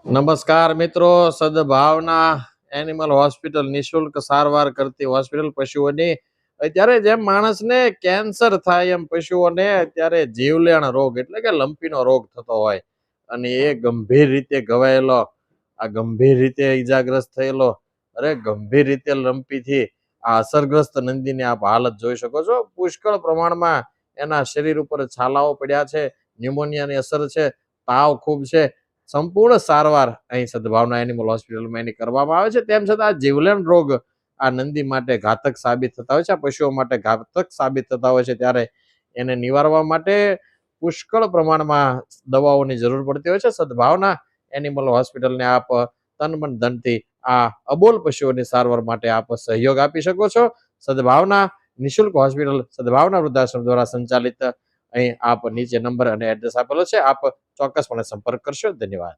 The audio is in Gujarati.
નમસ્કાર મિત્રો, સદભાવના એનિમલ હોસ્પિટલ નિઃશુલ્ક સારવાર કરતી હોસ્પિટલ પશુઓની. અત્યારે જેમ માણસને કેન્સર થાય એમ પશુઓને અત્યારે જીવલેણ રોગ એટલે કે લંપીનો રોગ થતો હોય અને એ ગંભીર રીતે ઘવાયેલો, આ ગંભીર રીતે ઈજાગ્રસ્ત થયેલો, અરે ગંભીર રીતે લંપીથી આ અસરગ્રસ્ત નંદીની આપ હાલત જોઈ શકો છો. પુષ્કળ પ્રમાણમાં એના શરીર ઉપર છાલાઓ પડ્યા છે, ન્યુમોનિયાની અસર છે, તાવ ખૂબ છે. સંપૂર્ણ સારવાર અહીં સદભાવના એનિમલ હોસ્પિટલમાં એની કરવામાં આવે છે. તેમ છતાં આ જીવલેણ રોગ આ નંદી માટે ઘાતક સાબિત થતા હોય છે, આ પશુઓ માટે ઘાતક સાબિત થતા હોય છે. ત્યારે એને નિવારવા માટે પુષ્કળ પ્રમાણમાં દવાઓની જરૂર પડતી હોય છે. સદભાવના એનિમલ હોસ્પિટલને આપ તન મન ધનથી આ અબોલ પશુઓની સારવાર માટે આપ સહયોગ આપી શકો છો. સદભાવના નિઃશુલ્ક હોસ્પિટલ, સદભાવના વૃદ્ધાશ્રમ દ્વારા સંચાલિત અહીં આપ નીચે નંબર અને એડ્રેસ આપેલો છે, આપ ચોક્કસપણે સંપર્ક કરશો. ધન્યવાદ.